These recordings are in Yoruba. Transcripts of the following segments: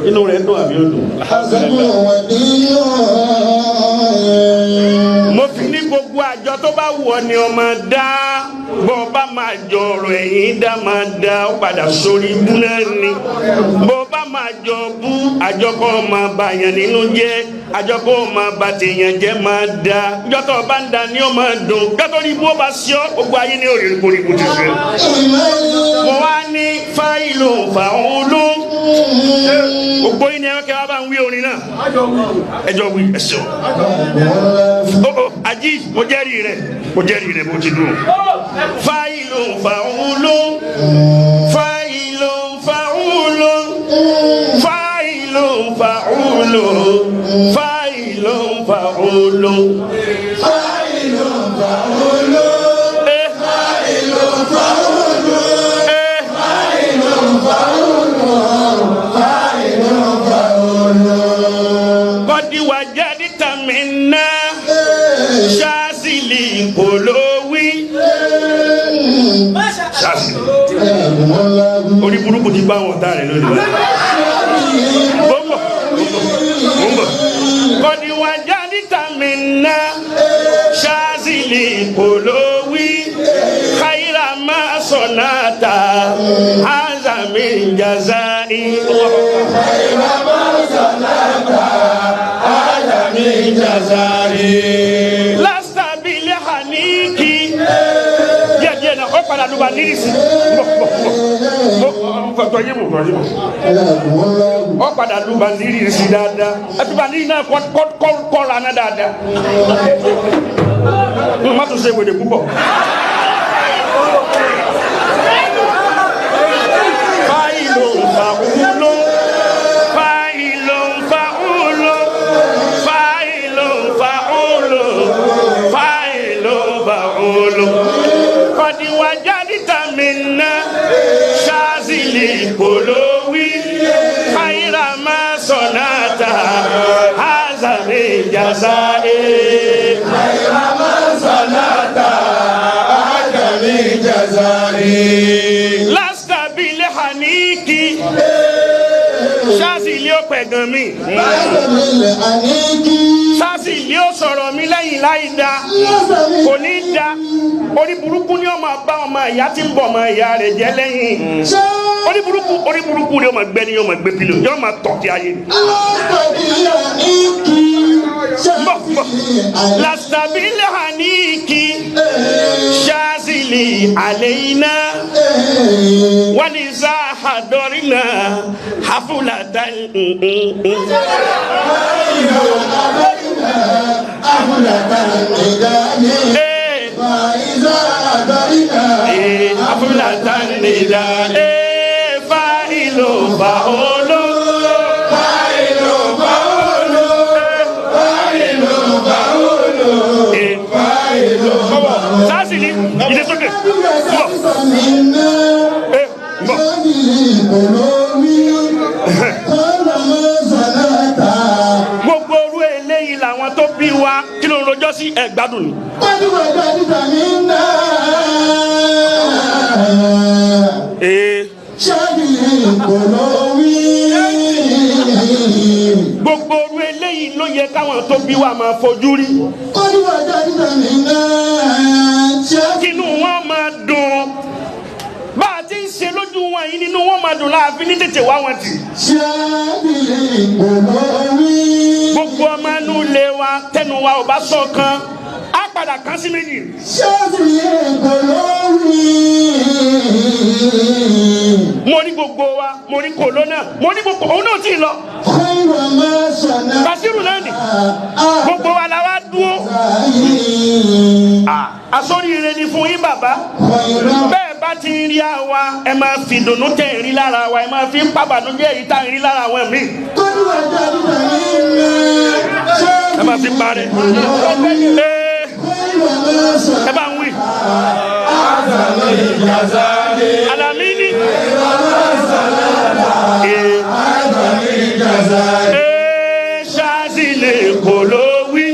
inú rẹ̀ dùn àbí ó dùn. mo fi ní gbogbo àjọ tó bá wù ọ́ ni ọmọ dá bó bá máa jọ ọ̀rọ̀ ẹ̀yìn dá máa dá ó padà sórí ibú náà ni bó bá máa jọ bú àjọkọ́ máa bà yàn nínú jẹ́ àjọkọ́ máa bà tèèyàn jẹ́ máa dá jọ́tọ̀ bá ń da ni ó máa dùn jọ́tọ̀ ní ibú ó bá sí ọ́ gbogbo ayé ní òrìrì koríko ti fẹ́. mo wá ní fáìlù fàún ló gbogbo yìí ni ẹ kẹ́ wá bá ń wí orin náà ẹjọ́ wí ẹsẹ̀ o ají mo jẹ́rìí rẹ̀ bó ti dùn. fáìlù fàún ló fáìlù fàún ló fáìlù fàún ló fáìlù fàún ló fáìlù fàún ló fáìlù fàún ló fáìlù fàún ló fáìlù fàún ló. kọ́dí wájà díta mi ná ṣáàṣìlì kòlówí. ṣáàṣìlì orí burúkú ti bá wọn dáre lónìí. bọ́mbọ̀ kọ́dí wájà díta mi ná ṣáàṣìlì kòlówí. káyìrà máa sọ̀nàta azami jazai. káyìrà máa sọ̀nàta azami jazai. lásìtàbílẹ̀ hàníkì díẹ̀ náà ó padà ló bá nírìsì fọ̀tọ̀ yé mọ̀ ó padà ló bá nírìsì dáadáa ẹtùbà nírìsì náà kọ́ra náà dáadáa má tún ṣe wèdè púpọ̀. fáìlò fàúlò fáìlò fàúlò fáìlò fàúlò fáìlò fàúlò kọ́dí wájà díta mi ná ṣáàzìlì kòlówí káyìrà máa sọ̀nàta azàmì jàzáì. káyìrà máa sọ̀nàta azàmì jàzáì. lásìtàbílẹ̀ hàníkì ṣáàzìlì ó pẹ̀gàn mi. lásìtàbílẹ̀ hàníkì ṣáàzìlì ó sọ̀rọ̀ mi lẹ́yìn láì dá kò ní dá orí burúkú ni ó máa bá ọmọ ìyá tí ń bọ̀ ọmọ ìyá rẹ̀ jẹ́ lẹ́yìn orí burúkú ni ó máa gbẹ ni ó máa gbé pilo yóò máa tọ̀ kí ayé. lásìtàbílẹ̀ hàníkì ṣáàzìlì àlẹ́yìnà wọ́n ní sáhàdọ́rìnà hafúlàtà. Afulatan nida fa'ilo fa'olo fa'ilo fa'olo fa'ilo fa'olo fa'ilo fa'olo. Sasili il est sauté. Gbogbo orú eléyìí làwọn tó bí wa kí ló ń rojọ́ sí ẹ̀gbádùn ni. Gbogbo orú eléyìí ló yẹ káwọn tó bí wa máa fojú rí. Kínú wọn máa dùn bá a ti ń ṣe lójú wọn yìí nínú wọn máa dùn láàfin ní tètè wá wọn tì. Gbogbo ọmọ inú ilé wa tẹnu wa ò bá ṣọ̀kan á padà kán sí méjì. Mo ní gbogbo wa mo ní kòlónà mo ní gbogbo òun náà tí ì lọ. Basiru náà nì gbogbo wa la wá dúró. Asóríire ni fún yín bàbá bẹ́ẹ̀ bá ti ń rí àwa ẹ máa fi dùnnú tẹ̀ ń rí lára wa ẹ máa fi ń pàbànújẹ́ èyí tá ń rí lára àwọn ẹ̀mí. Ẹ máa fi parẹ́ ẹ bá ń wí. Alamini ṣáàzìlè kòló wí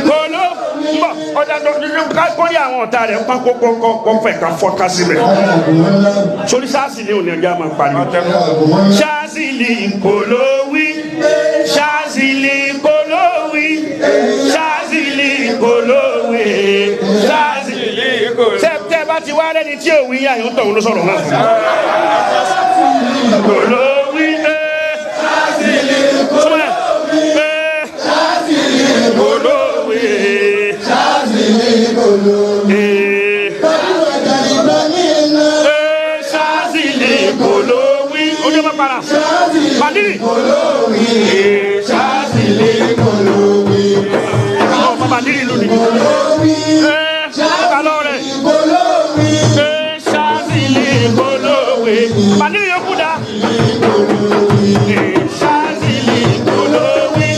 kòló mbọ ọjà kórè àwọn ọ̀tá rẹ̀ pọ́n kó fẹ̀ ká fọ́ká síbẹ̀ sórí ṣáàṣì ni òní ọjà máa pariwo ṣáàṣì lè polówí ṣáàṣì lè polówí ṣáàṣì lè polówí ṣáàṣì lè polówí. tẹ́ bá ti wá lẹ́ni tí ò wí yá yóò tọ̀hún ló sọ̀rọ̀ náà polówí ṣáàṣì lè polówí ṣáàṣì lè polówí ṣáàṣì lè polówí. Mandiri Shazili Kolowi oh Mandiri luni Kalore Shazili Kolowi Mandiri yokuda Shazili Kolowi